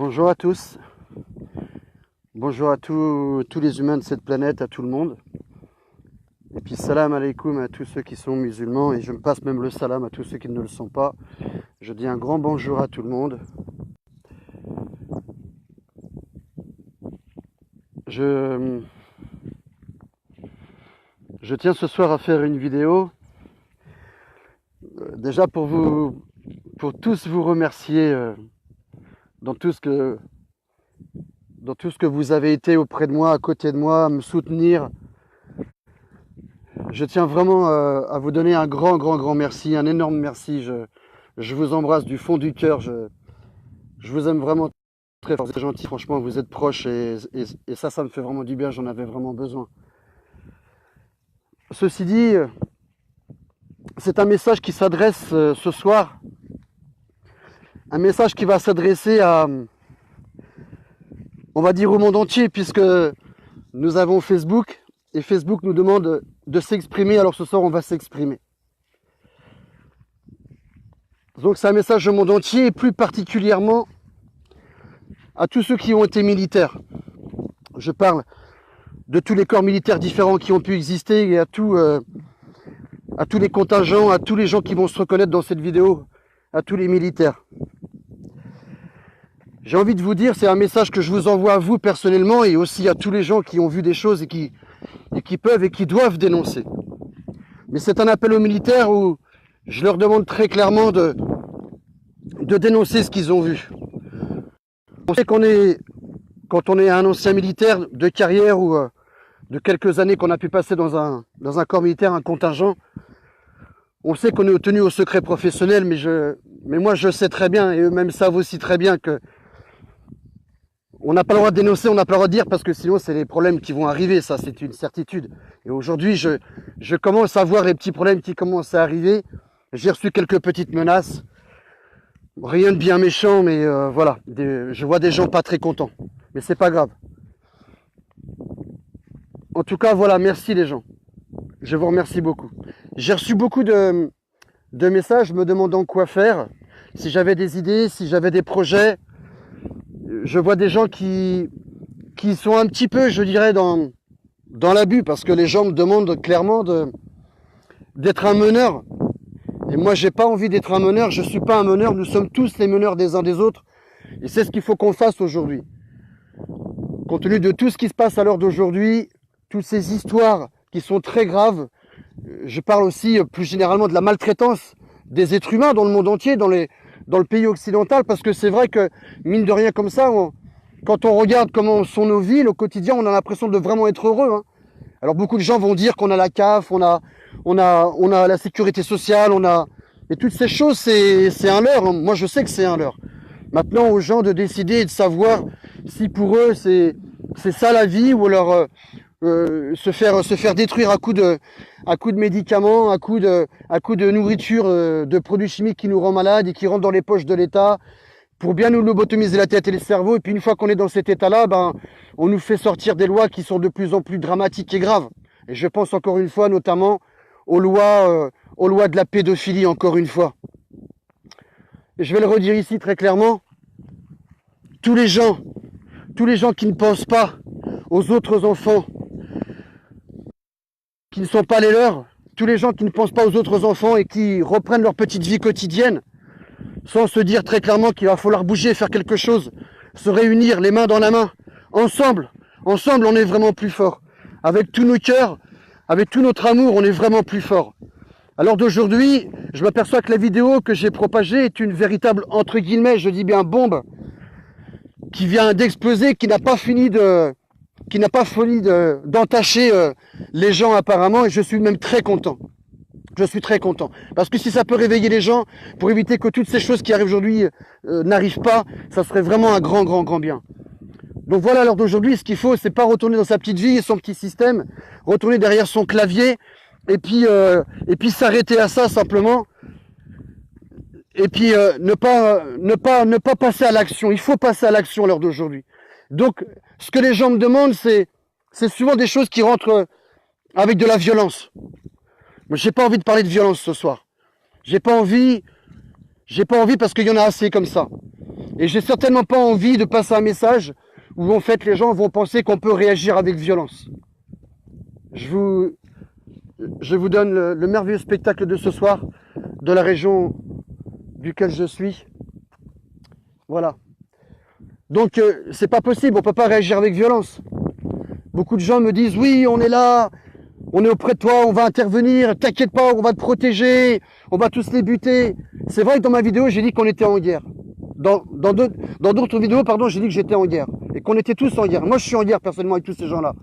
Bonjour à tous, bonjour à tous les humains de cette planète, à tout le monde. Et puis salam alaikum à tous ceux qui sont musulmans, et je me passe même le salam à tous ceux qui ne le sont pas. Je dis un grand bonjour à tout le monde. Je tiens ce soir à faire une vidéo, déjà pour tous vous remercier dans tout ce que vous avez été auprès de moi, à côté de moi, à me soutenir. Je tiens vraiment à vous donner un grand merci, un énorme merci. Je vous embrasse du fond du cœur. Je vous aime vraiment très fort. Vous êtes gentil, franchement, vous êtes proches et ça me fait vraiment du bien. J'en avais vraiment besoin. Ceci dit, c'est un message qui s'adresse ce soir. Un message qui va s'adresser à, on va dire, au monde entier, puisque nous avons Facebook et Facebook nous demande de s'exprimer. Alors ce soir, on va s'exprimer. Donc c'est un message au monde entier et plus particulièrement à tous ceux qui ont été militaires. Je parle de tous les corps militaires différents qui ont pu exister et à tous les contingents, à tous les gens qui vont se reconnaître dans cette vidéo, à tous les militaires. J'ai envie de vous dire, c'est un message que je vous envoie à vous personnellement et aussi à tous les gens qui ont vu des choses et qui peuvent et qui doivent dénoncer. Mais c'est un appel aux militaires où je leur demande très clairement de dénoncer ce qu'ils ont vu. On sait quand on est un ancien militaire de carrière ou de quelques années qu'on a pu passer dans un corps militaire, un contingent, on sait qu'on est tenu au secret professionnel, mais moi je sais très bien, et eux-mêmes savent aussi très bien que on n'a pas le droit de dénoncer, on n'a pas le droit de dire, parce que sinon c'est les problèmes qui vont arriver, ça c'est une certitude. Et aujourd'hui je commence à voir les petits problèmes qui commencent à arriver. J'ai reçu quelques petites menaces, rien de bien méchant, mais voilà, je vois des gens pas très contents, mais c'est pas grave. En tout cas voilà, merci les gens, je vous remercie beaucoup. J'ai reçu beaucoup de messages me demandant quoi faire, si j'avais des idées, si j'avais des projets. Je vois des gens qui sont un petit peu, je dirais, dans l'abus, parce que les gens me demandent clairement d'être un meneur. Et moi, j'ai pas envie d'être un meneur, je suis pas un meneur, nous sommes tous les meneurs des uns des autres. Et c'est ce qu'il faut qu'on fasse aujourd'hui. Compte tenu de tout ce qui se passe à l'heure d'aujourd'hui, toutes ces histoires qui sont très graves, je parle aussi plus généralement de la maltraitance des êtres humains dans le monde entier, dans le pays occidental, parce que c'est vrai que, mine de rien comme ça, quand on regarde comment sont nos villes au quotidien, on a l'impression de vraiment être heureux. Hein. Alors beaucoup de gens vont dire qu'on a la CAF, on a la sécurité sociale, et toutes ces choses, c'est un leurre. Hein. Moi, je sais que c'est un leurre. Maintenant, aux gens de décider et de savoir si pour eux, c'est ça la vie, ou alors se faire détruire à coup de médicaments, à coup de nourriture, de produits chimiques qui nous rendent malades et qui rentrent dans les poches de l'État pour bien nous lobotomiser la tête et le cerveau. Et puis une fois qu'on est dans cet état-là, on nous fait sortir des lois qui sont de plus en plus dramatiques et graves. Et je pense encore une fois notamment aux lois de la pédophilie, encore une fois. Et je vais le redire ici très clairement, tous les gens qui ne pensent pas aux autres enfants, qui ne sont pas les leurs, tous les gens qui ne pensent pas aux autres enfants et qui reprennent leur petite vie quotidienne, sans se dire très clairement qu'il va falloir bouger, faire quelque chose, se réunir les mains dans la main, ensemble on est vraiment plus fort. Avec tous nos cœurs, avec tout notre amour, on est vraiment plus fort. Alors d'aujourd'hui, je m'aperçois que la vidéo que j'ai propagée est une véritable, entre guillemets, je dis bien bombe, qui vient d'exploser, qui n'a pas fini d'entacher les gens apparemment, et je suis même très content. Je suis très content. Parce que si ça peut réveiller les gens, pour éviter que toutes ces choses qui arrivent aujourd'hui n'arrivent pas, ça serait vraiment un grand bien. Donc voilà, à l'heure d'aujourd'hui, ce qu'il faut, c'est pas retourner dans sa petite vie et son petit système, retourner derrière son clavier, et puis s'arrêter à ça simplement, et puis ne pas passer à l'action. Il faut passer à l'action à l'heure d'aujourd'hui. Donc, ce que les gens me demandent, c'est souvent des choses qui rentrent avec de la violence. Moi, j'ai pas envie de parler de violence ce soir. J'ai pas envie J'ai pas envie parce qu'il y en a assez comme ça. Et j'ai certainement pas envie de passer un message où en fait les gens vont penser qu'on peut réagir avec violence. Je vous donne le merveilleux spectacle de ce soir de la région duquel je suis. Voilà. Donc c'est pas possible, on peut pas réagir avec violence. Beaucoup de gens me disent oui, on est là, on est auprès de toi, on va intervenir, t'inquiète pas, on va te protéger, on va tous les buter. C'est vrai que dans ma vidéo, j'ai dit qu'on était en guerre. Dans d'autres vidéos, pardon, j'ai dit que j'étais en guerre et qu'on était tous en guerre. Moi, je suis en guerre personnellement avec tous ces gens-là.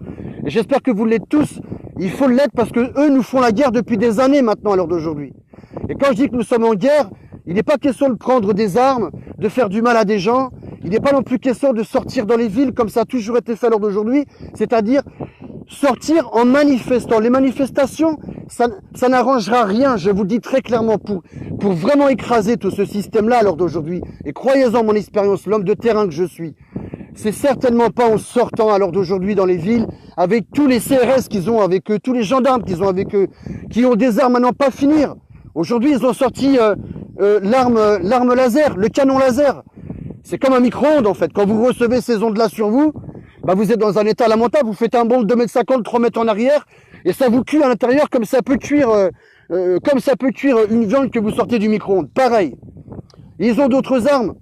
Et j'espère que vous l'êtes tous. Il faut l'être parce que eux nous font la guerre depuis des années maintenant à l'heure d'aujourd'hui. Et quand je dis que nous sommes en guerre, il n'est pas question de prendre des armes, de faire du mal à des gens. Il n'est pas non plus question de sortir dans les villes comme ça a toujours été fait à l'heure d'aujourd'hui, c'est-à-dire sortir en manifestant. Les manifestations, ça n'arrangera rien, je vous le dis très clairement, pour vraiment écraser tout ce système-là à l'heure d'aujourd'hui. Et croyez-en mon expérience, l'homme de terrain que je suis, c'est certainement pas en sortant à l'heure d'aujourd'hui dans les villes avec tous les CRS qu'ils ont avec eux, tous les gendarmes qu'ils ont avec eux, qui ont des armes à n'en pas finir. Aujourd'hui, ils ont sorti l'arme laser, le canon laser. C'est comme un micro-ondes en fait. Quand vous recevez ces ondes-là sur vous, bah vous êtes dans un état lamentable, vous faites un bond de 2,50 m, 3 mètres en arrière, et ça vous cuit à l'intérieur comme ça peut cuire une viande que vous sortez du micro-ondes. Pareil. Ils ont d'autres armes,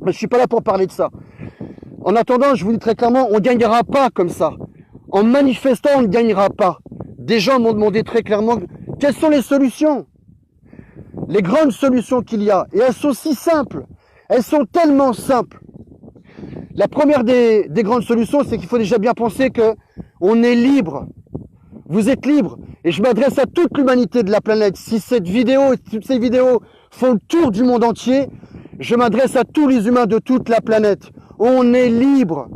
mais je suis pas là pour parler de ça. En attendant, je vous dis très clairement, on ne gagnera pas comme ça. En manifestant, on ne gagnera pas. Des gens m'ont demandé très clairement quelles sont les solutions. Les grandes solutions qu'il y a, et elles sont si simples. Elles sont tellement simples. La première des grandes solutions, c'est qu'il faut déjà bien penser que on est libre. Vous êtes libre. Et je m'adresse à toute l'humanité de la planète. Si cette vidéo, toutes ces vidéos font le tour du monde entier, je m'adresse à tous les humains de toute la planète. On est libre.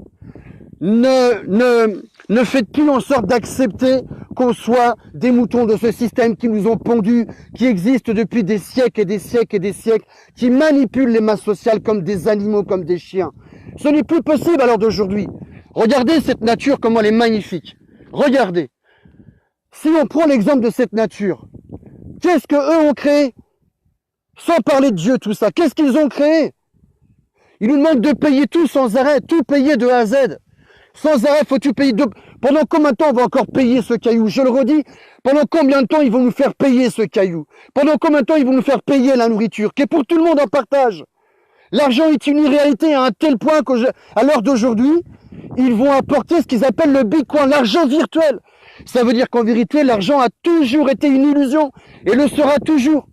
Ne faites plus en sorte d'accepter qu'on soit des moutons de ce système qui nous ont pondus, qui existent depuis des siècles et des siècles et des siècles, qui manipulent les masses sociales comme des animaux, comme des chiens. Ce n'est plus possible à l'heure d'aujourd'hui. Regardez cette nature, comment elle est magnifique. Regardez. Si on prend l'exemple de cette nature, qu'est-ce que eux ont créé? Sans parler de Dieu, tout ça. Qu'est-ce qu'ils ont créé? Ils nous demandent de payer tout sans arrêt, tout payer de A à Z. Sans arrêt, faut tout payer. Pendant combien de temps on va encore payer ce caillou? Je le redis, pendant combien de temps ils vont nous faire payer ce caillou? Pendant combien de temps ils vont nous faire payer la nourriture, qui est pour tout le monde en partage? L'argent est une irréalité à un tel point qu'à l'heure d'aujourd'hui, ils vont apporter ce qu'ils appellent le Bitcoin, l'argent virtuel. Ça veut dire qu'en vérité, l'argent a toujours été une illusion et le sera toujours.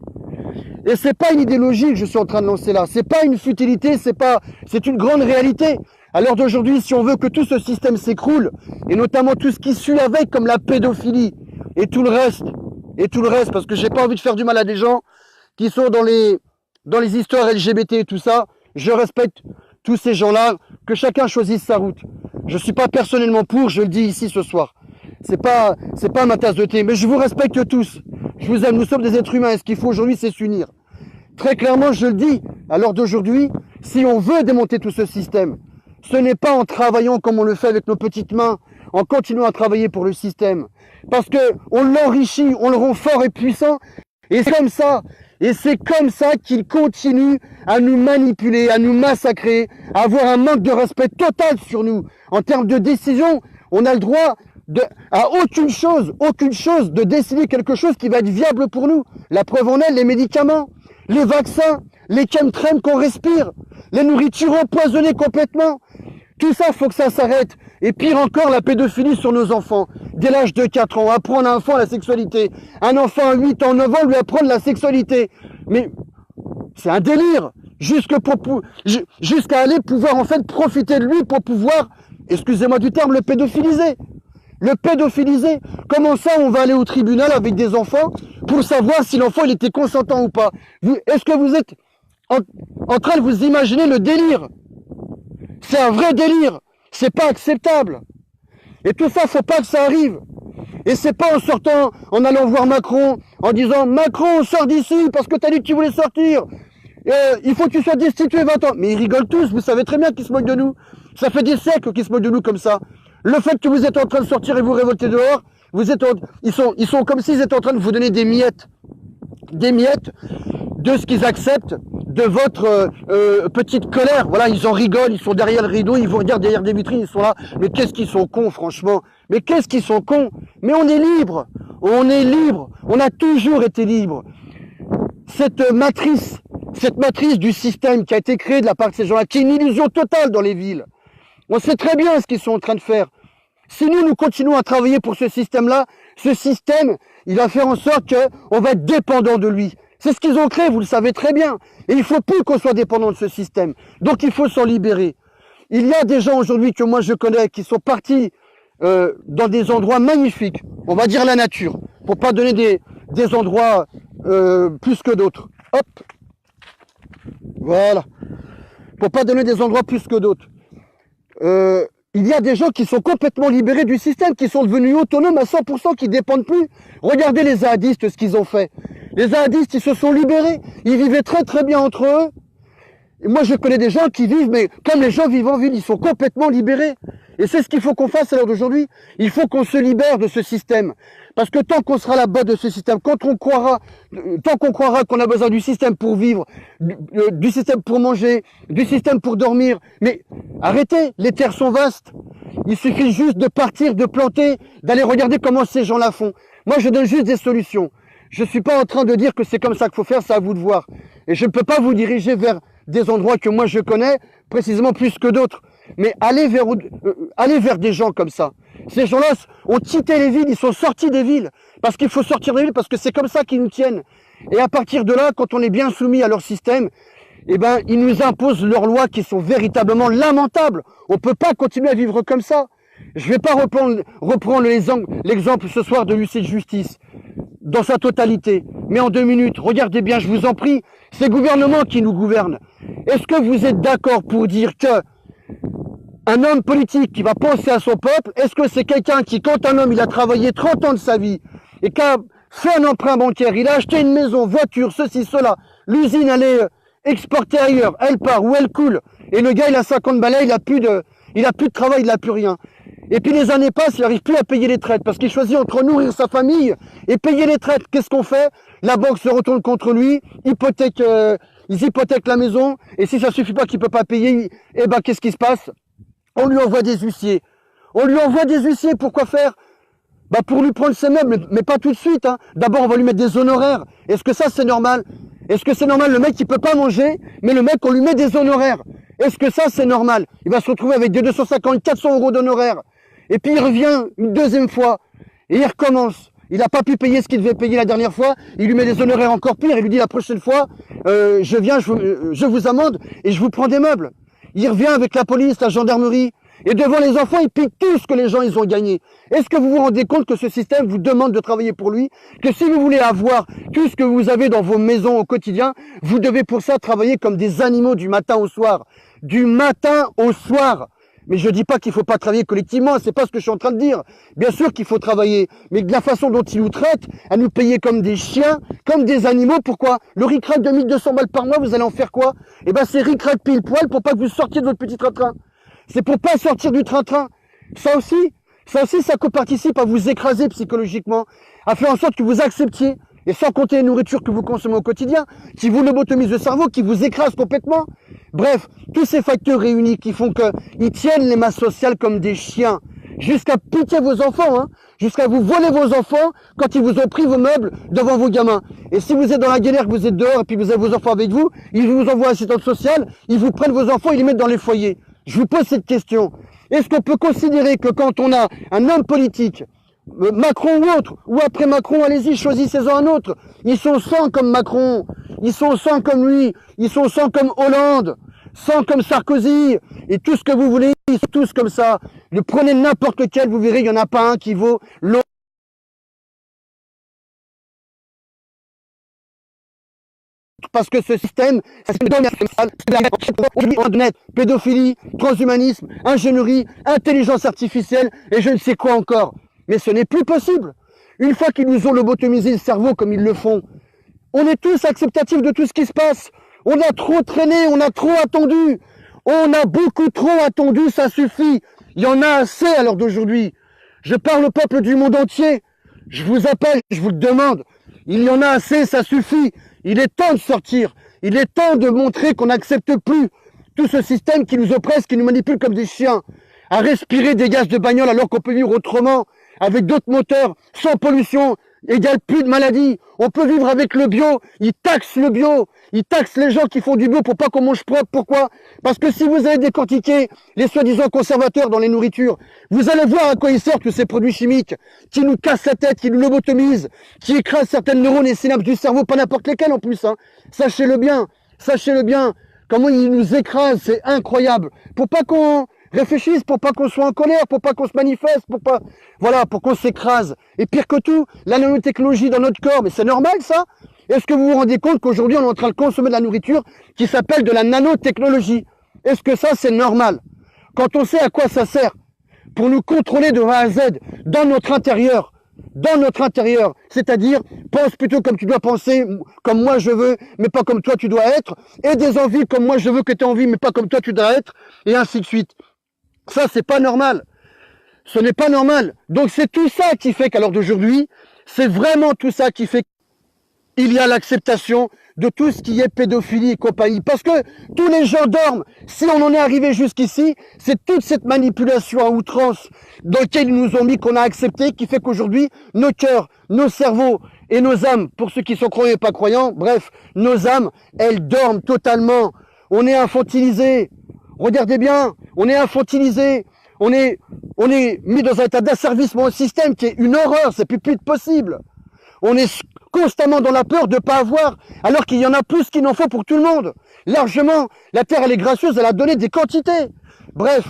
Et c'est pas une idéologie que je suis en train de lancer là, c'est pas une futilité, c'est une grande réalité. À l'heure d'aujourd'hui, si on veut que tout ce système s'écroule, et notamment tout ce qui suit avec, comme la pédophilie, et tout le reste, parce que j'ai pas envie de faire du mal à des gens qui sont dans les histoires LGBT et tout ça, je respecte tous ces gens-là, que chacun choisisse sa route. Je suis pas personnellement pour, je le dis ici ce soir. C'est pas ma tasse de thé, mais je vous respecte tous. Je vous aime, nous sommes des êtres humains, et ce qu'il faut aujourd'hui, c'est s'unir. Très clairement, je le dis, à l'heure d'aujourd'hui, si on veut démonter tout ce système, ce n'est pas en travaillant comme on le fait avec nos petites mains, en continuant à travailler pour le système. Parce que on l'enrichit, on le rend fort et puissant, et c'est comme ça qu'il continue à nous manipuler, à nous massacrer, à avoir un manque de respect total sur nous. En termes de décision, on a le droit à aucune chose de décider quelque chose qui va être viable pour nous. La preuve en est, les médicaments, les vaccins, les chemtrails qu'on respire, les nourritures empoisonnées complètement. Tout ça, faut que ça s'arrête. Et pire encore, la pédophilie sur nos enfants. Dès l'âge de 4 ans, apprendre à un enfant la sexualité. Un enfant à 8 ans, 9 ans, lui apprendre la sexualité. Mais c'est un délire. Jusqu'à aller pouvoir en fait profiter de lui pour pouvoir, excusez-moi du terme, le pédophiliser. Le pédophiliser. Comment ça, on va aller au tribunal avec des enfants pour savoir si l'enfant il était consentant ou pas? Est-ce que vous êtes en train de vous imaginer le délire? C'est un vrai délire. C'est pas acceptable. Et tout ça, faut pas que ça arrive. Et c'est pas en sortant, en allant voir Macron, en disant Macron, sors d'ici parce que t'as dit que tu voulais sortir. Il faut que tu sois destitué 20 ans. Mais ils rigolent tous, vous savez très bien qu'ils se moquent de nous. Ça fait des siècles qu'ils se moquent de nous comme ça. Le fait que vous êtes en train de sortir et vous révolter dehors, ils sont comme s'ils étaient en train de vous donner des miettes de ce qu'ils acceptent, de votre petite colère. Voilà, ils en rigolent, ils sont derrière le rideau, ils vous regardent derrière des vitrines, ils sont là. Mais qu'est-ce qu'ils sont cons, franchement. Mais qu'est-ce qu'ils sont cons. Mais on est libre. On est libre. On a toujours été libre. Cette matrice du système qui a été créée de la part de ces gens-là, qui est une illusion totale dans les villes. On sait très bien ce qu'ils sont en train de faire. Si nous continuons à travailler pour ce système-là, ce système, il va faire en sorte qu'on va être dépendant de lui. C'est ce qu'ils ont créé, vous le savez très bien. Et il ne faut plus qu'on soit dépendant de ce système. Donc il faut s'en libérer. Il y a des gens aujourd'hui que moi je connais qui sont partis dans des endroits magnifiques, on va dire la nature, pour pas donner des endroits plus que d'autres. Hop, voilà. Pour pas donner des endroits plus que d'autres. Il y a des gens qui sont complètement libérés du système, qui sont devenus autonomes à 100%, qui ne dépendent plus. Regardez les zadistes, ce qu'ils ont fait. Les zadistes, ils se sont libérés. Ils vivaient très très bien entre eux. Et moi, je connais des gens qui vivent, mais comme les gens vivent en ville, ils sont complètement libérés. Et c'est ce qu'il faut qu'on fasse à l'heure d'aujourd'hui. Il faut qu'on se libère de ce système. Parce que tant qu'on sera là-bas de ce système, tant qu'on croira qu'on a besoin du système pour vivre, du système pour manger, du système pour dormir, mais arrêtez, les terres sont vastes. Il suffit juste de partir, de planter, d'aller regarder comment ces gens-là font. Moi, je donne juste des solutions. Je ne suis pas en train de dire que c'est comme ça qu'il faut faire, c'est à vous de voir. Et je ne peux pas vous diriger vers des endroits que moi je connais, précisément plus que d'autres. Mais allez vers des gens comme ça. Ces gens-là ont quitté les villes, ils sont sortis des villes. Parce qu'il faut sortir des villes, parce que c'est comme ça qu'ils nous tiennent. Et à partir de là, quand on est bien soumis à leur système, eh ben, ils nous imposent leurs lois qui sont véritablement lamentables. On ne peut pas continuer à vivre comme ça. Je ne vais pas reprendre l'exemple ce soir de l'huissier de justice dans sa totalité. Mais en 2 minutes, regardez bien, je vous en prie, c'est le gouvernement qui nous gouverne. Est-ce que vous êtes d'accord pour dire que un homme politique qui va penser à son peuple, est-ce que c'est quelqu'un qui, quand un homme il a travaillé 30 ans de sa vie et qui a fait un emprunt bancaire, il a acheté une maison, voiture, ceci, cela, l'usine elle est exportée ailleurs, elle part ou elle coule, et le gars il a 50 balais, il a plus de travail, il n'a plus rien. Et puis les années passent, il n'arrive plus à payer les traites parce qu'il choisit entre nourrir sa famille et payer les traites. Qu'est-ce qu'on fait? La banque se retourne contre lui, ils hypothèquent la maison, et si ça suffit pas qu'il peut pas payer, eh ben qu'est-ce qui se passe? On lui envoie des huissiers. On lui envoie des huissiers, pourquoi faire? Bah pour lui prendre ses meubles, mais pas tout de suite. Hein. D'abord, on va lui mettre des honoraires. Est-ce que ça, c'est normal? Est-ce que c'est normal? Le mec, il peut pas manger, mais le mec, on lui met des honoraires. Est-ce que ça, c'est normal? Il va se retrouver avec des 250, 400 euros d'honoraires. Et puis, il revient une deuxième fois. Et il recommence. Il n'a pas pu payer ce qu'il devait payer la dernière fois. Il lui met des honoraires encore pires. Il lui dit la prochaine fois, je viens, je vous amende et je vous prends des meubles. Il revient avec la police, la gendarmerie. Et devant les enfants, il pique tout ce que les gens ils ont gagné. Est-ce que vous vous rendez compte que ce système vous demande de travailler pour lui? Que si vous voulez avoir tout ce que vous avez dans vos maisons au quotidien, vous devez pour ça travailler comme des animaux du matin au soir. Du matin au soir. Mais je dis pas qu'il faut pas travailler collectivement, c'est pas ce que je suis en train de dire. Bien sûr qu'il faut travailler, mais de la façon dont ils nous traitent, à nous payer comme des chiens, comme des animaux, pourquoi? Le ric-rac de 1200 balles par mois, vous allez en faire quoi? Eh ben c'est ric-rac pile poil pour pas que vous sortiez de votre petit train-train. C'est pour pas sortir du train-train. Ça aussi, ça participe à vous écraser psychologiquement, à faire en sorte que vous acceptiez, et sans compter les nourritures que vous consommez au quotidien, qui vous lobotomisent le cerveau, qui vous écrasent complètement. Bref, tous ces facteurs réunis qui font qu'ils tiennent les masses sociales comme des chiens, jusqu'à piquer vos enfants, hein, jusqu'à vous voler vos enfants quand ils vous ont pris vos meubles devant vos gamins. Et si vous êtes dans la galère, que vous êtes dehors et puis vous avez vos enfants avec vous, ils vous envoient assistante sociale, ils vous prennent vos enfants et les mettent dans les foyers. Je vous pose cette question. Est-ce qu'on peut considérer que quand on a un homme politique, Macron ou autre, ou après Macron, allez-y, choisissez-en un autre. Ils sont 100 comme Macron, ils sont 100 comme lui, ils sont 100 comme Hollande, 100 comme Sarkozy, et tout ce que vous voulez, ils sont tous comme ça. Prenez n'importe lequel, vous verrez, il n'y en a pas un qui vaut l'autre. Parce que ce système, pédophilie, transhumanisme, ingénierie, intelligence artificielle, et je ne sais quoi encore. Mais ce n'est plus possible. Une fois qu'ils nous ont lobotomisé le cerveau comme ils le font, on est tous acceptatifs de tout ce qui se passe. On a trop traîné, on a trop attendu. On a beaucoup trop attendu, ça suffit. Il y en a assez à l'heure d'aujourd'hui. Je parle au peuple du monde entier. Je vous appelle, je vous le demande. Il y en a assez, ça suffit. Il est temps de sortir. Il est temps de montrer qu'on n'accepte plus tout ce système qui nous oppresse, qui nous manipule comme des chiens, à respirer des gaz de bagnole alors qu'on peut vivre autrement, avec d'autres moteurs, sans pollution, égale plus de maladies. On peut vivre avec le bio, ils taxent le bio, ils taxent les gens qui font du bio pour pas qu'on mange propre. Pourquoi? Parce que si vous allez décortiquer les soi-disant conservateurs dans les nourritures, vous allez voir à quoi ils sortent tous ces produits chimiques qui nous cassent la tête, qui nous lobotomisent, qui écrasent certaines neurones et synapses du cerveau, pas n'importe lesquelles en plus. Hein. Sachez-le bien, comment ils nous écrasent, c'est incroyable. Pour pas qu'on réfléchisse, pour pas qu'on soit en colère, pour pas qu'on se manifeste, pour qu'on s'écrase. Et pire que tout, la nanotechnologie dans notre corps, mais c'est normal ça? Est-ce que vous vous rendez compte qu'aujourd'hui on est en train de consommer de la nourriture qui s'appelle de la nanotechnologie? Est-ce que ça c'est normal? Quand on sait à quoi ça sert, pour nous contrôler de A à Z, dans notre intérieur, c'est-à-dire, pense plutôt comme tu dois penser, comme moi je veux, mais pas comme toi tu dois être, et des envies comme moi je veux que tu aies envie, mais pas comme toi tu dois être, et ainsi de suite. Ça, c'est pas normal. Ce n'est pas normal. Donc c'est tout ça qui fait qu'à l'heure d'aujourd'hui, c'est vraiment tout ça qui fait qu'il y a l'acceptation de tout ce qui est pédophilie et compagnie. Parce que tous les gens dorment. Si on en est arrivé jusqu'ici, c'est toute cette manipulation à outrance dans laquelle ils nous ont mis, qu'on a accepté, qui fait qu'aujourd'hui, nos cœurs, nos cerveaux et nos âmes, pour ceux qui sont croyants et pas croyants, bref, nos âmes, elles dorment totalement. On est infantilisés. Regardez bien, on est infantilisé, on est mis dans un état d'asservissement au système qui est une horreur, c'est plus possible. On est constamment dans la peur de ne pas avoir, alors qu'il y en a plus qu'il n'en faut pour tout le monde. Largement, la Terre elle est gracieuse, elle a donné des quantités. Bref,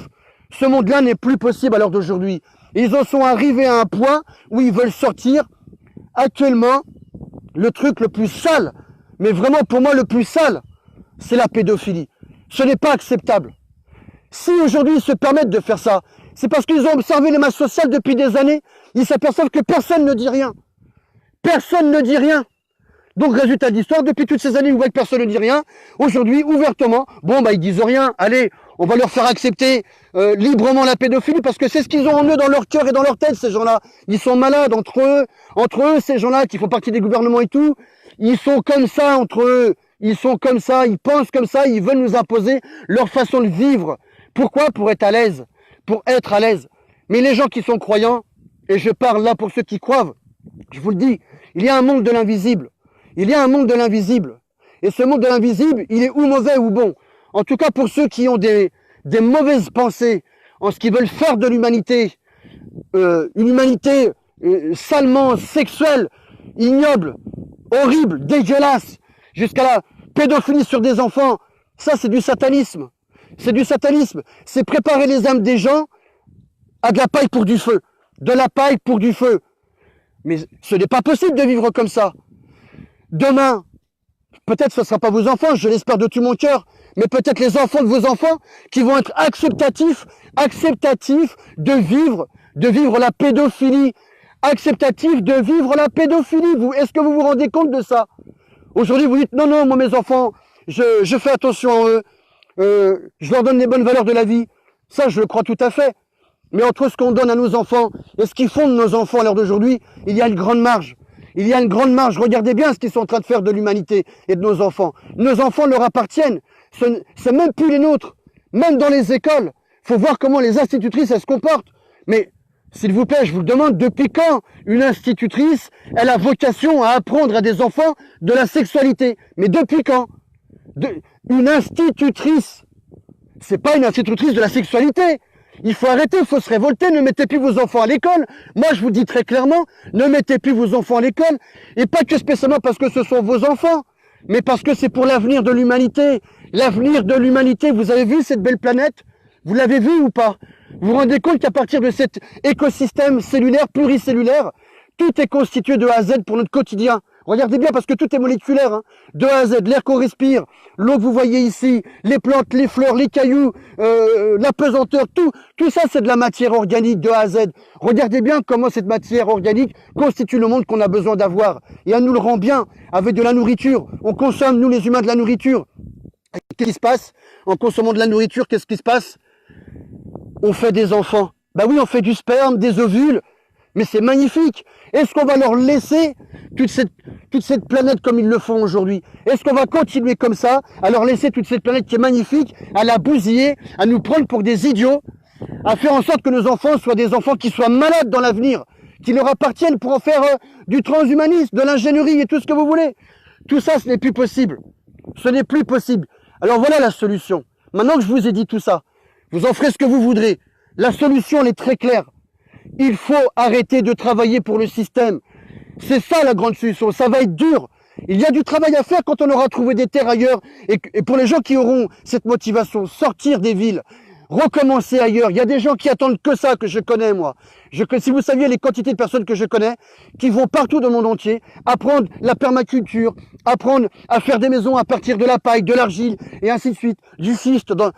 ce monde-là n'est plus possible à l'heure d'aujourd'hui. Ils en sont arrivés à un point où ils veulent sortir actuellement le truc le plus sale, mais vraiment pour moi le plus sale, c'est la pédophilie. Ce n'est pas acceptable. Si aujourd'hui ils se permettent de faire ça, c'est parce qu'ils ont observé les masses sociales depuis des années, ils s'aperçoivent que personne ne dit rien. Personne ne dit rien. Donc résultat d'histoire, depuis toutes ces années, ils voient que personne ne dit rien. Aujourd'hui, ouvertement, ils disent rien. Allez, on va leur faire accepter librement la pédophilie parce que c'est ce qu'ils ont en eux, dans leur cœur et dans leur tête, ces gens-là. Ils sont malades entre eux, ces gens-là qui font partie des gouvernements et tout. Ils sont comme ça entre eux. Ils sont comme ça, ils pensent comme ça, ils veulent nous imposer leur façon de vivre. Pourquoi? Pour être à l'aise. Pour être à l'aise. Mais les gens qui sont croyants, et je parle là pour ceux qui croient, je vous le dis, il y a un monde de l'invisible. Il y a un monde de l'invisible. Et ce monde de l'invisible, il est ou mauvais ou bon. En tout cas, pour ceux qui ont des mauvaises pensées en ce qu'ils veulent faire de l'humanité, une humanité salement sexuelle, ignoble, horrible, dégueulasse, jusqu'à la pédophilie sur des enfants, ça c'est du satanisme. C'est du satanisme. C'est préparer les âmes des gens à de la paille pour du feu. De la paille pour du feu. Mais ce n'est pas possible de vivre comme ça. Demain, peut-être ce ne sera pas vos enfants, je l'espère de tout mon cœur, mais peut-être les enfants de vos enfants qui vont être acceptatifs de vivre la pédophilie. Acceptatifs de vivre la pédophilie. Est-ce que vous vous rendez compte de ça? Aujourd'hui, vous dites, non, moi, mes enfants, je fais attention à eux, je leur donne les bonnes valeurs de la vie. Ça, je le crois tout à fait. Mais entre ce qu'on donne à nos enfants et ce qu'ils font de nos enfants à l'heure d'aujourd'hui, il y a une grande marge. Il y a une grande marge. Regardez bien ce qu'ils sont en train de faire de l'humanité et de nos enfants. Nos enfants leur appartiennent. C'est même plus les nôtres. Même dans les écoles, il faut voir comment les institutrices, elles se comportent. Mais, s'il vous plaît, je vous le demande, depuis quand une institutrice, elle a vocation à apprendre à des enfants de la sexualité? Mais depuis quand? Une institutrice, c'est pas une institutrice de la sexualité. Il faut arrêter, il faut se révolter, ne mettez plus vos enfants à l'école. Moi, je vous dis très clairement, ne mettez plus vos enfants à l'école. Et pas que spécialement parce que ce sont vos enfants, mais parce que c'est pour l'avenir de l'humanité. L'avenir de l'humanité, vous avez vu cette belle planète? Vous l'avez vu ou pas? Vous vous rendez compte qu'à partir de cet écosystème cellulaire, pluricellulaire, tout est constitué de A à Z pour notre quotidien. Regardez bien parce que tout est moléculaire, hein. De A à Z, l'air qu'on respire, l'eau que vous voyez ici, les plantes, les fleurs, les cailloux, la pesanteur, tout ça c'est de la matière organique de A à Z. Regardez bien comment cette matière organique constitue le monde qu'on a besoin d'avoir. Et elle nous le rend bien avec de la nourriture. On consomme, nous les humains, de la nourriture. Qu'est-ce qui se passe? En consommant de la nourriture, qu'est-ce qui se passe? On fait des enfants. Bah oui, on fait du sperme, des ovules. Mais c'est magnifique. Est-ce qu'on va leur laisser toute cette planète comme ils le font aujourd'hui? Est-ce qu'on va continuer comme ça, à leur laisser toute cette planète qui est magnifique, à la bousiller, à nous prendre pour des idiots, à faire en sorte que nos enfants soient des enfants qui soient malades dans l'avenir, qui leur appartiennent pour en faire du transhumanisme, de l'ingénierie et tout ce que vous voulez? Tout ça, ce n'est plus possible. Ce n'est plus possible. Alors voilà la solution. Maintenant que je vous ai dit tout ça, vous en ferez ce que vous voudrez. La solution, elle est très claire. Il faut arrêter de travailler pour le système. C'est ça la grande solution. Ça va être dur. Il y a du travail à faire quand on aura trouvé des terres ailleurs. Et pour les gens qui auront cette motivation, sortir des villes, recommencer ailleurs. Il y a des gens qui attendent que ça, que je connais moi. Si vous saviez les quantités de personnes que je connais, qui vont partout dans le monde entier, apprendre la permaculture, apprendre à faire des maisons à partir de la paille, de l'argile, et ainsi de suite. Du schiste dans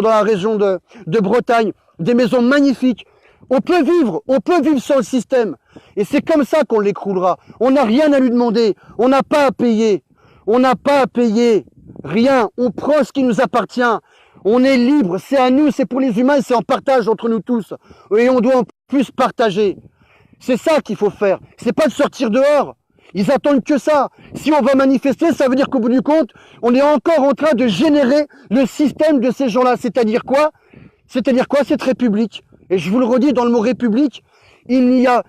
la région de Bretagne. Des maisons magnifiques. On peut vivre sans le système. Et c'est comme ça qu'on l'écroulera. On n'a rien à lui demander. On n'a pas à payer. On n'a pas à payer. Rien. On prend ce qui nous appartient. On est libre. C'est à nous. C'est pour les humains. C'est en partage entre nous tous. Et on doit en plus partager. C'est ça qu'il faut faire. C'est pas de sortir dehors. Ils attendent que ça. Si on va manifester, ça veut dire qu'au bout du compte, on est encore en train de générer le système de ces gens-là. C'est-à-dire quoi? Cette république? Et je vous le redis, dans le mot république, il n'y a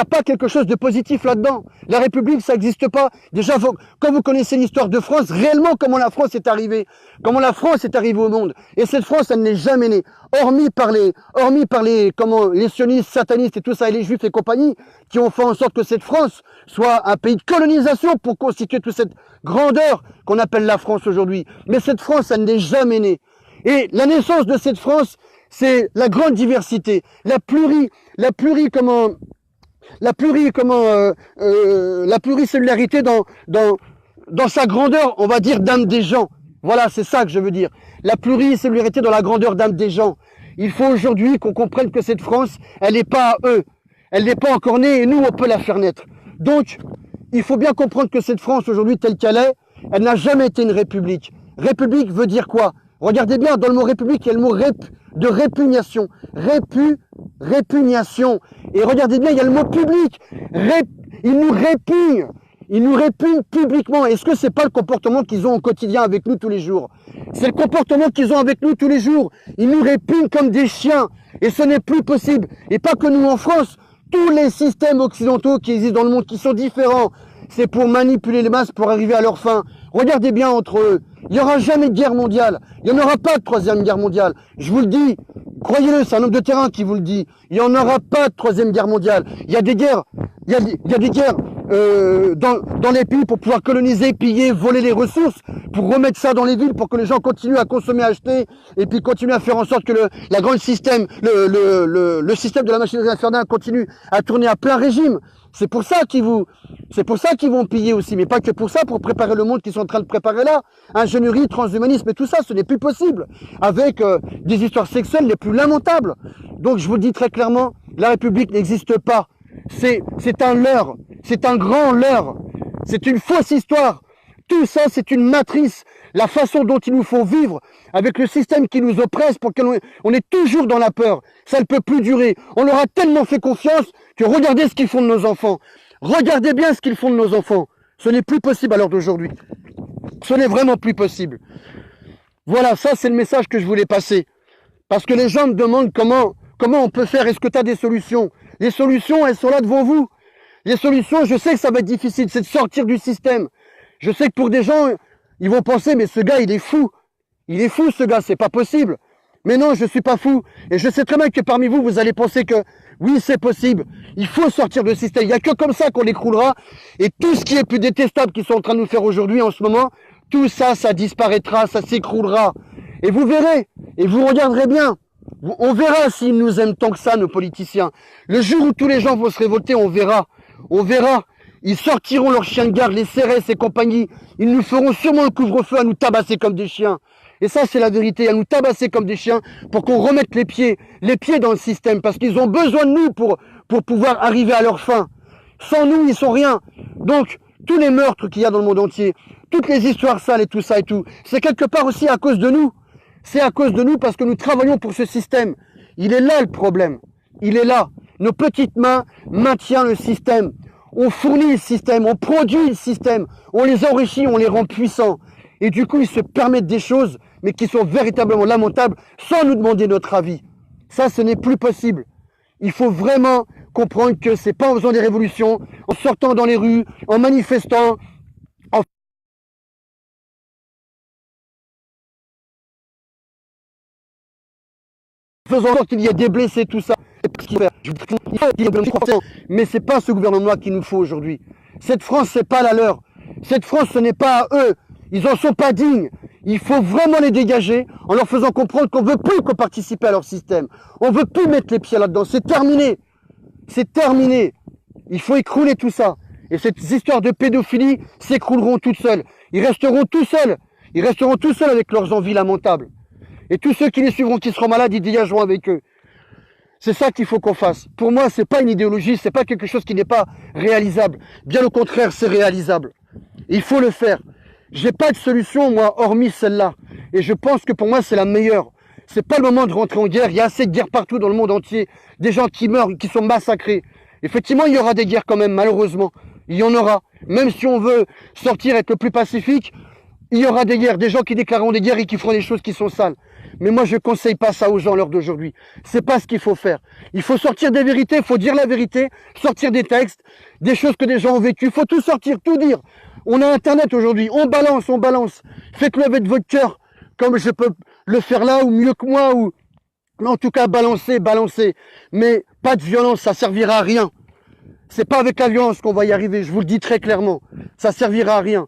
pas quelque chose de positif là-dedans. La république, ça n'existe pas. Déjà, quand vous connaissez l'histoire de France, réellement comment la France est arrivée au monde. Et cette France, elle n'est jamais née. Hormis par les sionistes, satanistes et tout ça, et les juifs et compagnie, qui ont fait en sorte que cette France soit un pays de colonisation pour constituer toute cette grandeur qu'on appelle la France aujourd'hui. Mais cette France, elle n'est jamais née. Et la naissance de cette France, c'est la grande diversité, la pluricellularité dans sa grandeur, on va dire, d'âme des gens. Voilà, c'est ça que je veux dire. La pluricellularité dans la grandeur d'âme des gens. Il faut aujourd'hui qu'on comprenne que cette France, elle n'est pas à eux. Elle n'est pas encore née et nous, on peut la faire naître. Donc, il faut bien comprendre que cette France, aujourd'hui, telle qu'elle est, elle n'a jamais été une république. République veut dire quoi? Regardez bien, dans le mot république, il y a le mot de répugnation. Répugnation. Et regardez bien, il y a le mot public. Il nous répugne. Ils nous répugnent publiquement. Est-ce que c'est pas le comportement qu'ils ont au quotidien avec nous tous les jours? C'est le comportement qu'ils ont avec nous tous les jours. Ils nous répugnent comme des chiens. Et ce n'est plus possible. Et pas que nous en France. Tous les systèmes occidentaux qui existent dans le monde, qui sont différents, c'est pour manipuler les masses, pour arriver à leur fin. Regardez bien entre eux. Il n'y aura jamais de guerre mondiale. Il n'y en aura pas de troisième guerre mondiale. Je vous le dis. Croyez-le, c'est un homme de terrain qui vous le dit. Il n'y en aura pas de troisième guerre mondiale. Il y a des guerres. Il y a des guerres dans les pays pour pouvoir coloniser, piller, voler les ressources, pour remettre ça dans les villes, pour que les gens continuent à consommer, à acheter, et puis continuent à faire en sorte que le système de la machinerie infernale continue à tourner à plein régime. C'est pour ça qu'ils vont piller aussi, mais pas que pour ça, pour préparer le monde qu'ils sont en train de préparer là. Ingénierie, transhumanisme et tout ça, ce n'est plus possible. Avec des histoires sexuelles les plus lamentables. Donc je vous le dis très clairement, la République n'existe pas. C'est un leurre, c'est un grand leurre, c'est une fausse histoire. Tout ça, c'est une matrice. La façon dont ils nous font vivre, avec le système qui nous oppresse, pour qu'on est toujours dans la peur. Ça ne peut plus durer. On leur a tellement fait confiance que regardez ce qu'ils font de nos enfants. Regardez bien ce qu'ils font de nos enfants. Ce n'est plus possible à l'heure d'aujourd'hui. Ce n'est vraiment plus possible. Voilà, ça c'est le message que je voulais passer. Parce que les gens me demandent comment on peut faire. Est-ce que tu as des solutions? Les solutions, elles sont là devant vous. Les solutions, je sais que ça va être difficile, c'est de sortir du système. Je sais que pour des gens, ils vont penser, mais ce gars, il est fou. Il est fou, ce gars, c'est pas possible. Mais non, je suis pas fou. Et je sais très bien que parmi vous, vous allez penser que oui, c'est possible. Il faut sortir du système. Il n'y a que comme ça qu'on l'écroulera. Et tout ce qui est plus détestable qu'ils sont en train de nous faire aujourd'hui, en ce moment, tout ça, ça disparaîtra, ça s'écroulera. Et vous verrez, et vous regarderez bien. On verra s'ils nous aiment tant que ça, nos politiciens. Le jour où tous les gens vont se révolter, on verra. On verra. Ils sortiront leurs chiens de garde, les CRS et compagnie. Ils nous feront sûrement le couvre-feu à nous tabasser comme des chiens. Et ça, c'est la vérité, à nous tabasser comme des chiens pour qu'on remette les pieds dans le système. Parce qu'ils ont besoin de nous pour pouvoir arriver à leur fin. Sans nous, ils sont rien. Donc, tous les meurtres qu'il y a dans le monde entier, toutes les histoires sales et tout ça et tout, c'est quelque part aussi à cause de nous. C'est à cause de nous parce que nous travaillons pour ce système. Il est là le problème. Il est là. Nos petites mains maintiennent le système. On fournit le système, on produit le système, on les enrichit, on les rend puissants. Et du coup, ils se permettent des choses, mais qui sont véritablement lamentables, sans nous demander notre avis. Ça, ce n'est plus possible. Il faut vraiment comprendre que c'est pas en faisant des révolutions, en sortant dans les rues, en manifestant, en faisant en sorte qu'il y ait des blessés, tout ça. Mais c'est pas ce gouvernement qu'il nous faut aujourd'hui. Cette France, c'est pas la leur. Cette France, ce n'est pas à eux. Ils en sont pas dignes. Il faut vraiment les dégager en leur faisant comprendre qu'on veut plus qu'on participe à leur système. On veut plus mettre les pieds là-dedans. C'est terminé. C'est terminé. Il faut écrouler tout ça. Et ces histoires de pédophilie s'écrouleront toutes seules. Ils resteront tout seuls. Ils resteront tout seuls avec leurs envies lamentables. Et tous ceux qui les suivront, qui seront malades, ils dégageront avec eux. C'est ça qu'il faut qu'on fasse. Pour moi, c'est pas une idéologie, c'est pas quelque chose qui n'est pas réalisable. Bien au contraire, c'est réalisable. Il faut le faire. J'ai pas de solution, moi, hormis celle-là. Et je pense que pour moi, c'est la meilleure. C'est pas le moment de rentrer en guerre. Il y a assez de guerres partout dans le monde entier. Des gens qui meurent, qui sont massacrés. Effectivement, il y aura des guerres quand même, malheureusement. Il y en aura. Même si on veut sortir, être le plus pacifique, il y aura des guerres. Des gens qui déclareront des guerres et qui feront des choses qui sont sales. Mais moi, je conseille pas ça aux gens à l'heure d'aujourd'hui. C'est pas ce qu'il faut faire. Il faut sortir des vérités, il faut dire la vérité, sortir des textes, des choses que des gens ont vécues. Il faut tout sortir, tout dire. On a Internet aujourd'hui, on balance, on balance. Faites-le avec votre cœur, comme je peux le faire là, ou mieux que moi, ou en tout cas balancer, balancer. Mais pas de violence, ça servira à rien. C'est pas avec la violence qu'on va y arriver, je vous le dis très clairement. Ça servira à rien.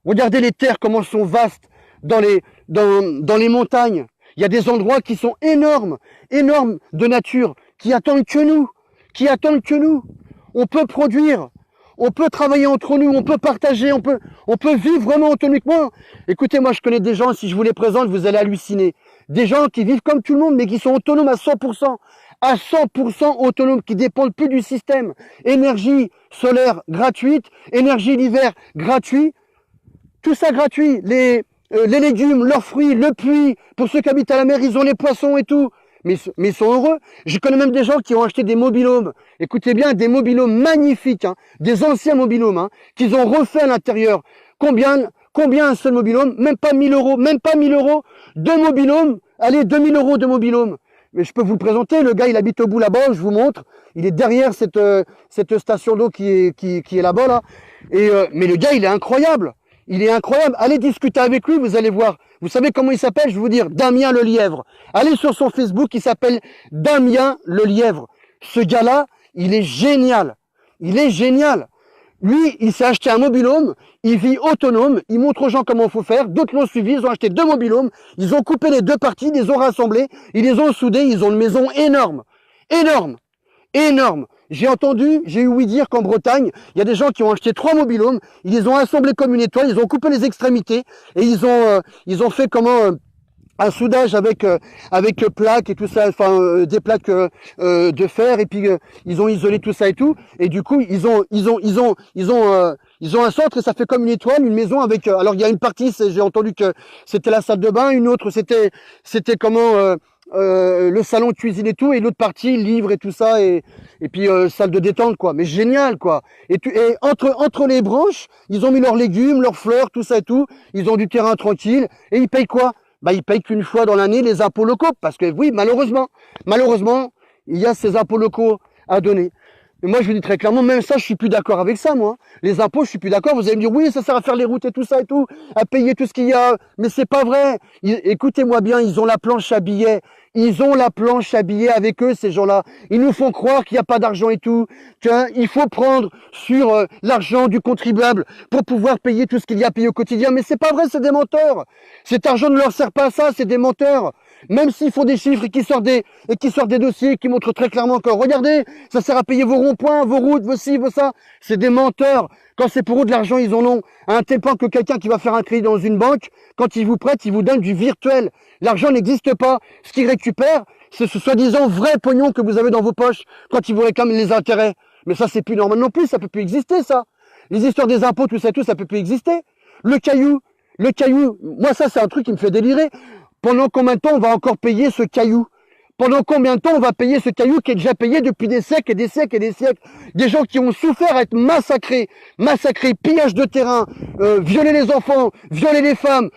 Regardez les terres, comment elles sont vastes dans les montagnes. Il y a des endroits qui sont énormes, énormes de nature, qui attendent que nous, qui attendent que nous. On peut produire, on peut travailler entre nous, on peut partager, on peut vivre vraiment autonomiquement. Écoutez, moi je connais des gens, si je vous les présente, vous allez halluciner. Des gens qui vivent comme tout le monde, mais qui sont autonomes à 100%. À 100% autonomes, qui dépendent plus du système. Énergie solaire gratuite, énergie l'hiver gratuit, tout ça gratuit. Les légumes, leurs fruits, le puits, pour ceux qui habitent à la mer, ils ont les poissons et tout. Mais ils sont heureux. Je connais même des gens qui ont acheté des mobil-homes. Écoutez bien, des mobil-homes magnifiques, hein, des anciens mobil-homes, hein, qu'ils ont refait à l'intérieur. Combien un seul mobil-home? Même pas 1000 euros, même pas 1000 euros. Deux mobil-homes, allez, 2000 euros de mobil-home. Mais je peux vous le présenter, le gars il habite au bout là-bas, je vous montre. Il est derrière cette station d'eau qui est là-bas, là. Mais le gars il est incroyable. Il est incroyable. Allez discuter avec lui, vous allez voir. Vous savez comment il s'appelle? Je vais vous dire, Damien Lelièvre. Allez sur son Facebook, il s'appelle Damien Lelièvre. Ce gars-là, il est génial. Il est génial. Lui, il s'est acheté un mobil-home, il vit autonome, il montre aux gens comment il faut faire. D'autres l'ont suivi, ils ont acheté deux mobil-homes, ils ont coupé les deux parties, ils les ont rassemblés, ils les ont soudés, ils ont une maison énorme. Énorme. Énorme. J'ai eu ouï dire qu'en Bretagne, il y a des gens qui ont acheté 3 mobil-homes, ils les ont assemblés comme une étoile, ils ont coupé les extrémités et ils ont fait un soudage avec plaques et tout ça, enfin des plaques de fer et puis ils ont isolé tout ça et tout et du coup ils ont un centre et ça fait comme une étoile, une maison avec alors il y a une partie, j'ai entendu que c'était la salle de bain, une autre c'était le salon de cuisine et tout, et l'autre partie, livres et tout ça, et puis salle de détente, quoi. Mais génial, quoi. Et entre les branches, ils ont mis leurs légumes, leurs fleurs, tout ça et tout. Ils ont du terrain tranquille. Et ils payent quoi? Bah, ils payent qu'une fois dans l'année les impôts locaux. Parce que oui, malheureusement, il y a ces impôts locaux à donner. Mais moi, je vous dis très clairement, même ça, je suis plus d'accord avec ça, moi. Les impôts, je suis plus d'accord. Vous allez me dire, oui, ça sert à faire les routes et tout ça et tout, à payer tout ce qu'il y a. Mais c'est pas vrai. Écoutez-moi bien, ils ont la planche à billets. Ils ont la planche à billets avec eux, ces gens-là. Ils nous font croire qu'il n'y a pas d'argent et tout. Il faut prendre sur l'argent du contribuable pour pouvoir payer tout ce qu'il y a à payer au quotidien. Mais c'est pas vrai, c'est des menteurs. Cet argent ne leur sert pas à ça, c'est des menteurs. Même s'ils font des chiffres et qui sortent des dossiers qui montrent très clairement que, regardez, ça sert à payer vos ronds-points, vos routes, vos ci, vos ça. C'est des menteurs. Quand c'est pour eux de l'argent, ils en ont. À un tel point que quelqu'un qui va faire un crédit dans une banque, quand il vous prête, il vous donne du virtuel. L'argent n'existe pas. Ce qu'il récupère, c'est ce soi-disant vrai pognon que vous avez dans vos poches quand il vous réclame les intérêts. Mais ça, c'est plus normal non plus. Ça peut plus exister, ça. Les histoires des impôts, tout ça, ça peut plus exister. Le caillou, moi, ça, c'est un truc qui me fait délirer. Pendant combien de temps on va encore payer ce caillou? Pendant combien de temps on va payer ce caillou qui est déjà payé depuis des siècles et des siècles et des siècles? Des gens qui ont souffert à être massacrés, pillage de terrain, violer les enfants, violer les femmes,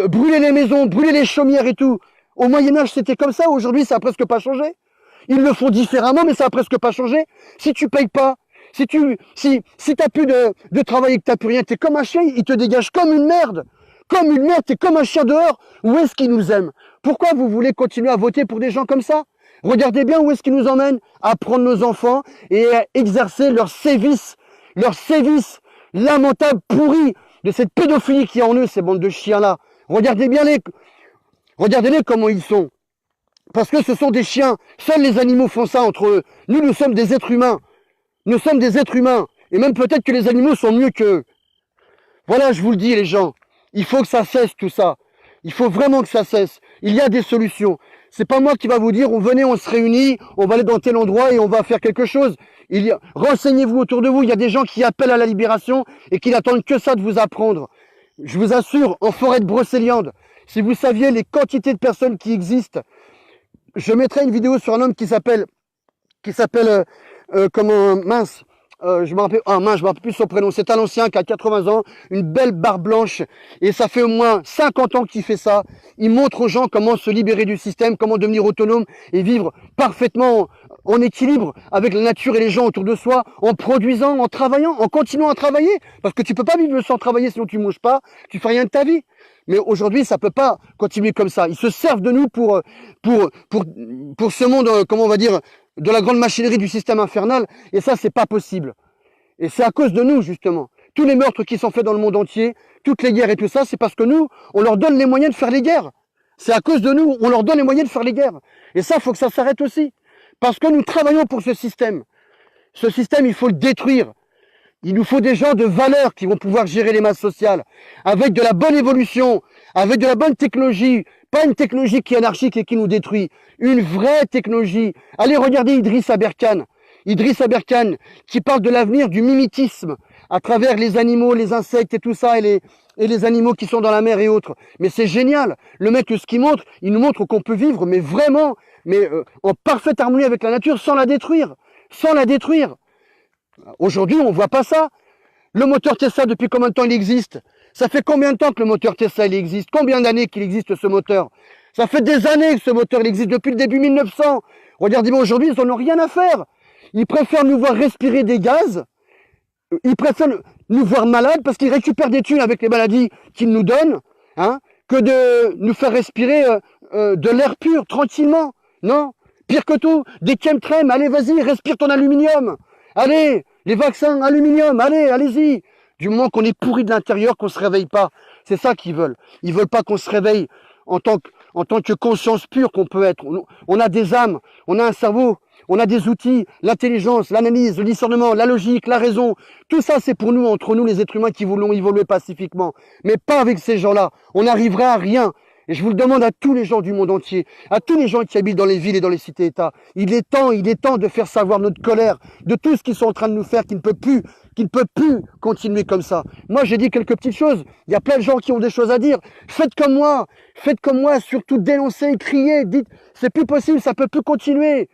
brûler les maisons, brûler les chaumières et tout. Au Moyen-Âge, c'était comme ça. Aujourd'hui, ça a presque pas changé. Ils le font différemment, mais ça a presque pas changé. Si tu payes pas, si t'as plus de travail et que t'as plus rien, t'es comme un chien, il te dégage comme une merde. Comme une merde, t'es comme un chien dehors. Où est-ce qu'ils nous aiment? Pourquoi vous voulez continuer à voter pour des gens comme ça? Regardez bien où est-ce qu'ils nous emmènent. À prendre nos enfants et à exercer leur sévice lamentable, pourri, de cette pédophilie qui est en eux, ces bandes de chiens-là. Regardez-les comment ils sont. Parce que ce sont des chiens. Seuls les animaux font ça entre eux. Nous sommes des êtres humains. Nous sommes des êtres humains. Et même peut-être que les animaux sont mieux qu'eux. Voilà, je vous le dis, les gens. Il faut que ça cesse, tout ça. Il faut vraiment que ça cesse. Il y a des solutions. C'est pas moi qui va vous dire, venez, on se réunit, on va aller dans tel endroit et on va faire quelque chose. Renseignez-vous autour de vous. Il y a des gens qui appellent à la libération et qui n'attendent que ça de vous apprendre. Je vous assure, en forêt de Brocéliande, si vous saviez les quantités de personnes qui existent, je mettrai une vidéo sur un homme qui s'appelle je me rappelle plus son prénom. C'est un ancien qui a 80 ans, une belle barbe blanche, et ça fait au moins 50 ans qu'il fait ça. Il montre aux gens comment se libérer du système, comment devenir autonome et vivre parfaitement en équilibre avec la nature et les gens autour de soi, en produisant, en travaillant, en continuant à travailler. Parce que tu peux pas vivre sans travailler, sinon tu manges pas, tu fais rien de ta vie. Mais aujourd'hui, ça peut pas continuer comme ça. Ils se servent de nous pour ce monde, comment on va dire, de la grande machinerie du système infernal. Et ça, c'est pas possible. Et c'est à cause de nous, justement. Tous les meurtres qui sont faits dans le monde entier, toutes les guerres et tout ça, c'est parce que nous, on leur donne les moyens de faire les guerres. C'est à cause de nous, on leur donne les moyens de faire les guerres. Et ça, il faut que ça s'arrête aussi. Parce que nous travaillons pour ce système. Ce système, il faut le détruire. Il nous faut des gens de valeur qui vont pouvoir gérer les masses sociales, avec de la bonne évolution, avec de la bonne technologie, pas une technologie qui est anarchique et qui nous détruit, une vraie technologie. Allez regarder Idriss Aberkane qui parle de l'avenir du mimétisme à travers les animaux, les insectes et tout ça, et les animaux qui sont dans la mer et autres. Mais c'est génial. Le mec, ce qu'il montre, il nous montre qu'on peut vivre, mais vraiment, en parfaite harmonie avec la nature, sans la détruire. Sans la détruire. Aujourd'hui, on voit pas ça. Le moteur Tesla, depuis combien de temps il existe? Ça fait combien de temps que le moteur Tesla il existe? Combien d'années qu'il existe ce moteur? Ça fait des années que ce moteur il existe, depuis le début 1900. Regardez-moi aujourd'hui, ils en ont rien à faire. Ils préfèrent nous voir respirer des gaz. Ils préfèrent nous voir malades parce qu'ils récupèrent des thunes avec les maladies qu'ils nous donnent, hein, que de nous faire respirer de l'air pur, tranquillement. Non? Pire que tout, des chemtrails, allez, vas-y, respire ton aluminium. Allez, les vaccins, aluminium, allez-y. Du moment qu'on est pourri de l'intérieur, qu'on se réveille pas. C'est ça qu'ils veulent. Ils veulent pas qu'on se réveille en tant que conscience pure qu'on peut être. On a des âmes, on a un cerveau, on a des outils, l'intelligence, l'analyse, le discernement, la logique, la raison. Tout ça, c'est pour nous, entre nous, les êtres humains qui voulons évoluer pacifiquement. Mais pas avec ces gens-là. On n'arrivera à rien. Et je vous le demande à tous les gens du monde entier, à tous les gens qui habitent dans les villes et dans les cités-États. Il est temps de faire savoir notre colère de tout ce qu'ils sont en train de nous faire, qui ne peut plus continuer comme ça. Moi, j'ai dit quelques petites choses. Il y a plein de gens qui ont des choses à dire. Faites comme moi, surtout dénoncez, criez, dites, c'est plus possible, ça peut plus continuer.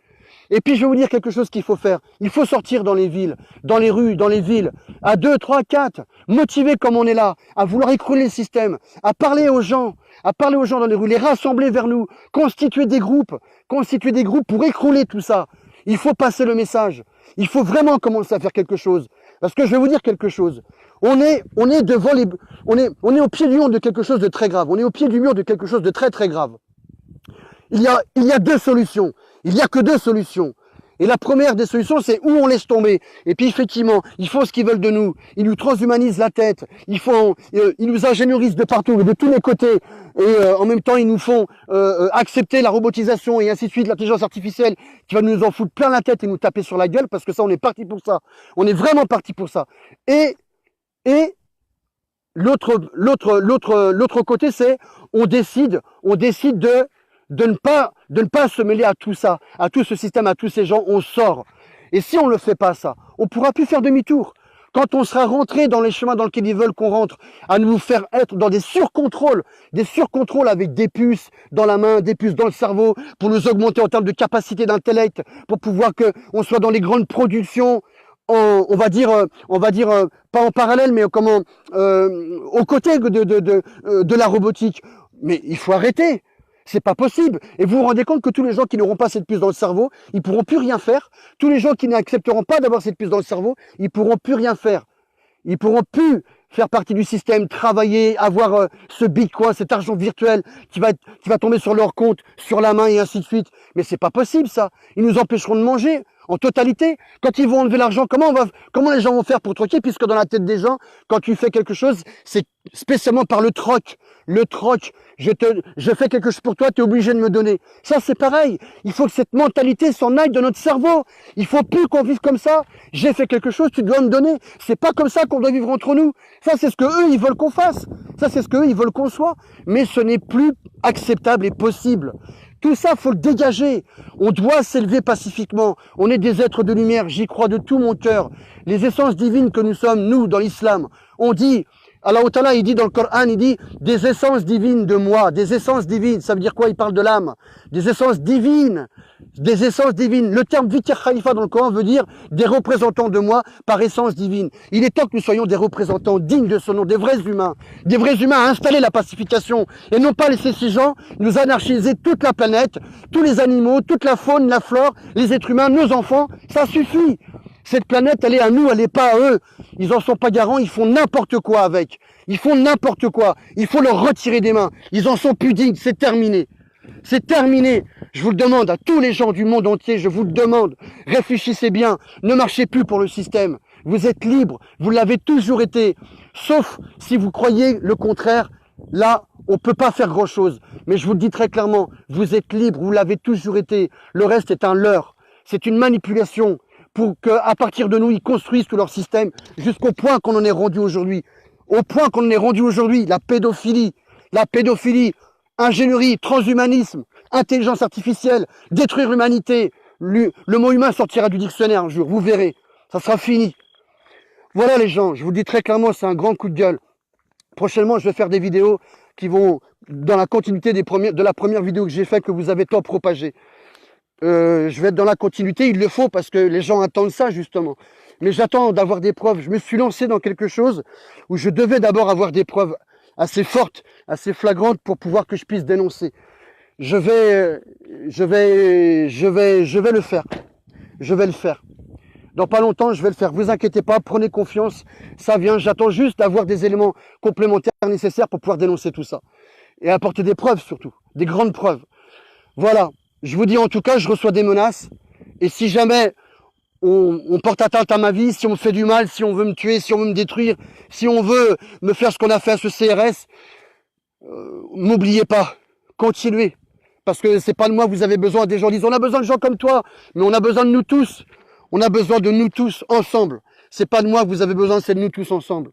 Et puis, je vais vous dire quelque chose qu'il faut faire. Il faut sortir dans les villes, dans les rues, dans les villes, à 2, 3, 4, motivés comme on est là, à vouloir écrouler le système, à parler aux gens dans les rues, les rassembler vers nous, constituer des groupes pour écrouler tout ça. Il faut passer le message. Il faut vraiment commencer à faire quelque chose. Parce que je vais vous dire quelque chose. On est au pied du mur de quelque chose de très grave. On est au pied du mur de quelque chose de très très grave. Il y a deux solutions. Il n'y a que deux solutions. Et la première des solutions, c'est où on laisse tomber. Et puis effectivement, ils font ce qu'ils veulent de nous. Ils nous transhumanisent la tête. Ils nous ingénierisent de partout, de tous les côtés. Et en même temps, ils nous font accepter la robotisation et ainsi de suite, l'intelligence artificielle qui va nous en foutre plein la tête et nous taper sur la gueule parce que ça, on est parti pour ça. On est vraiment parti pour ça. Et l'autre côté, c'est on décide de ne pas se mêler à tout ça, à tout ce système, à tous ces gens, on sort. Et si on ne le fait pas ça, on ne pourra plus faire demi-tour. quand on sera rentré dans les chemins dans lesquels ils veulent qu'on rentre, à nous faire être dans des surcontrôles avec des puces dans la main, des puces dans le cerveau, pour nous augmenter en termes de capacité d'intellect, pour pouvoir qu'on soit dans les grandes productions, on va dire, pas en parallèle, mais comment, aux côtés de la robotique. Mais il faut arrêter. C'est pas possible. Et vous vous rendez compte que tous les gens qui n'auront pas cette puce dans le cerveau, ils pourront plus rien faire. Tous les gens qui n'accepteront pas d'avoir cette puce dans le cerveau, ils pourront plus rien faire. Ils pourront plus faire partie du système, travailler, avoir ce bitcoin, cet argent virtuel qui va tomber sur leur compte, sur la main et ainsi de suite. Mais c'est pas possible ça. Ils nous empêcheront de manger en totalité. Quand ils vont enlever l'argent, comment les gens vont faire pour troquer, puisque dans la tête des gens, quand tu fais quelque chose, c'est spécialement par le troc. Le troc, je fais quelque chose pour toi, tu es obligé de me donner. Ça, c'est pareil. Il faut que cette mentalité s'en aille de notre cerveau. Il faut plus qu'on vive comme ça. J'ai fait quelque chose, tu dois me donner. C'est pas comme ça qu'on doit vivre entre nous. Ça, c'est ce que eux, ils veulent qu'on fasse. Ça, c'est ce que eux, ils veulent qu'on soit. Mais ce n'est plus acceptable et possible. Tout ça, faut le dégager. On doit s'élever pacifiquement. On est des êtres de lumière. J'y crois de tout mon cœur. Les essences divines que nous sommes, nous, dans l'islam, on dit, Allah Ta'ala, il dit dans le Coran, il dit des essences divines de moi, des essences divines. Ça veut dire quoi? Il parle de l'âme. Des essences divines. Des essences divines. Le terme Vitir Khalifa dans le Coran veut dire des représentants de moi par essence divine. Il est temps que nous soyons des représentants dignes de ce nom, des vrais humains à installer la pacification et non pas laisser ces gens nous anarchiser toute la planète, tous les animaux, toute la faune, la flore, les êtres humains, nos enfants. Ça suffit. Cette planète, elle est à nous, elle n'est pas à eux. Ils en sont pas garants, ils font n'importe quoi avec. Ils font n'importe quoi. Il faut leur retirer des mains. Ils en sont plus dignes, c'est terminé. C'est terminé. Je vous le demande à tous les gens du monde entier, je vous le demande. Réfléchissez bien. Ne marchez plus pour le système. Vous êtes libres. Vous l'avez toujours été. Sauf si vous croyez le contraire. Là, on ne peut pas faire grand chose. Mais je vous le dis très clairement. Vous êtes libres. Vous l'avez toujours été. Le reste est un leurre. C'est une manipulation pour qu'à partir de nous, ils construisent tout leur système jusqu'au point qu'on en est rendu aujourd'hui. Au point qu'on en est rendu aujourd'hui, la pédophilie, ingénierie, transhumanisme, intelligence artificielle, détruire l'humanité. Le mot humain sortira du dictionnaire un jour, vous verrez, ça sera fini. Voilà les gens, je vous le dis très clairement, c'est un grand coup de gueule. Prochainement, je vais faire des vidéos qui vont dans la continuité de la première vidéo que j'ai faite, que vous avez tant propagée. Je vais être dans la continuité, il le faut parce que les gens attendent ça justement. Mais j'attends d'avoir des preuves. Je me suis lancé dans quelque chose où je devais d'abord avoir des preuves assez fortes, assez flagrantes pour pouvoir que je puisse dénoncer. Je vais le faire. Je vais le faire. Dans pas longtemps, je vais le faire. Vous inquiétez pas, prenez confiance. Ça vient. J'attends juste d'avoir des éléments complémentaires nécessaires pour pouvoir dénoncer tout ça. Et apporter des preuves surtout. Des grandes preuves. Voilà. Je vous dis en tout cas, je reçois des menaces. Et si jamais on porte atteinte à ma vie, si on me fait du mal, si on veut me tuer, si on veut me détruire, si on veut me faire ce qu'on a fait à ce CRS, n'oubliez pas, continuez. Parce que c'est pas de moi, vous avez besoin. Des gens disent, on a besoin de gens comme toi, mais on a besoin de nous tous. On a besoin de nous tous ensemble. C'est pas de moi que vous avez besoin, c'est de nous tous ensemble.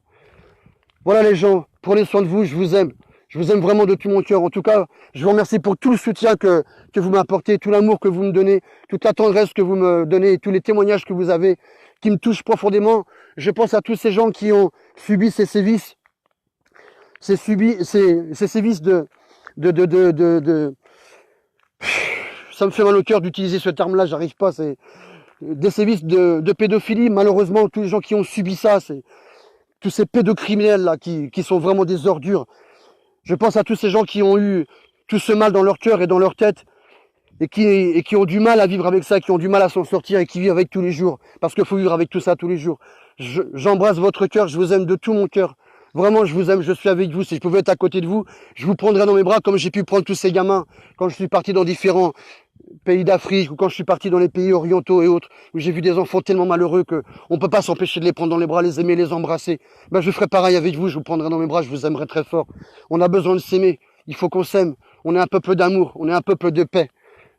Voilà les gens, prenez soin de vous, je vous aime. Je vous aime vraiment de tout mon cœur. En tout cas, je vous remercie pour tout le soutien que vous m'apportez, tout l'amour que vous me donnez, toute la tendresse que vous me donnez, tous les témoignages que vous avez, qui me touchent profondément. Je pense à tous ces gens qui ont subi ces sévices, ces sévices ça me fait mal au cœur d'utiliser ce terme-là, j'arrive pas, c'est des sévices de pédophilie. Malheureusement, tous les gens qui ont subi ça, c'est tous ces pédocriminels-là qui sont vraiment des ordures. Je pense à tous ces gens qui ont eu tout ce mal dans leur cœur et dans leur tête et qui ont du mal à vivre avec ça, qui ont du mal à s'en sortir et qui vivent avec tous les jours. Parce qu'il faut vivre avec tout ça tous les jours. J'embrasse votre cœur, je vous aime de tout mon cœur. Vraiment, je vous aime, je suis avec vous. Si je pouvais être à côté de vous, je vous prendrais dans mes bras comme j'ai pu prendre tous ces gamins quand je suis parti dans différents pays d'Afrique ou quand je suis parti dans les pays orientaux et autres, où j'ai vu des enfants tellement malheureux qu'on ne peut pas s'empêcher de les prendre dans les bras, les aimer, les embrasser. Ben, je ferai pareil avec vous, je vous prendrai dans mes bras, je vous aimerai très fort. On a besoin de s'aimer, il faut qu'on s'aime. On est un peuple d'amour, on est un peuple de paix.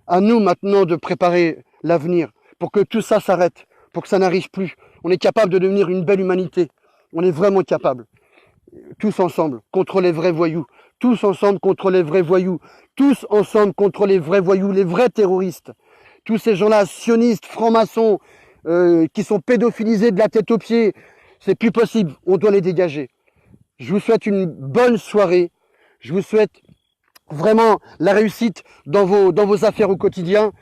À nous maintenant de préparer l'avenir pour que tout ça s'arrête, pour que ça n'arrive plus. On est capable de devenir une belle humanité. On est vraiment capable. Tous ensemble, contre les vrais voyous. Tous ensemble contre les vrais voyous. Tous ensemble contre les vrais voyous, les vrais terroristes. Tous ces gens-là, sionistes, francs-maçons, qui sont pédophilisés de la tête aux pieds, C'est plus possible. On doit les dégager. Je vous souhaite une bonne soirée. Je vous souhaite vraiment la réussite dans vos affaires au quotidien.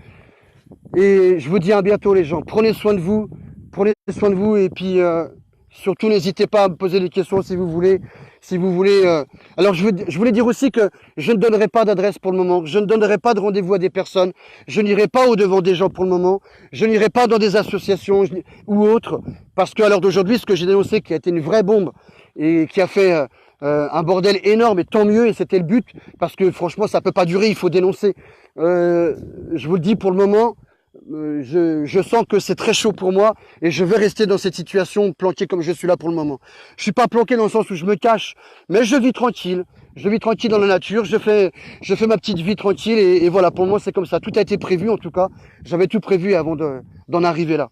Et je vous dis à bientôt les gens. Prenez soin de vous. Prenez soin de vous. Et puis surtout n'hésitez pas à me poser des questions si vous voulez. Si vous voulez. Alors je voulais dire aussi que je ne donnerai pas d'adresse pour le moment. Je ne donnerai pas de rendez-vous à des personnes. Je n'irai pas au-devant des gens pour le moment. Je n'irai pas dans des associations ou autres. Parce qu'à l'heure d'aujourd'hui, ce que j'ai dénoncé qui a été une vraie bombe et qui a fait un bordel énorme, et tant mieux, et c'était le but, parce que franchement ça peut pas durer, il faut dénoncer. Je vous le dis pour le moment, je sens que c'est très chaud pour moi, et je vais rester dans cette situation planqué comme je suis là pour le moment. Je suis pas planqué dans le sens où je me cache, mais je vis tranquille dans la nature, je fais ma petite vie tranquille, et voilà, pour moi c'est comme ça, tout a été prévu en tout cas, j'avais tout prévu avant d'en arriver là.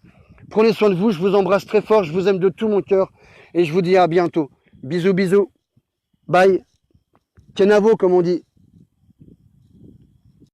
Prenez soin de vous, je vous embrasse très fort, je vous aime de tout mon cœur, et je vous dis à bientôt. Bisous, bisous. Bye. Kenavo, comme on dit.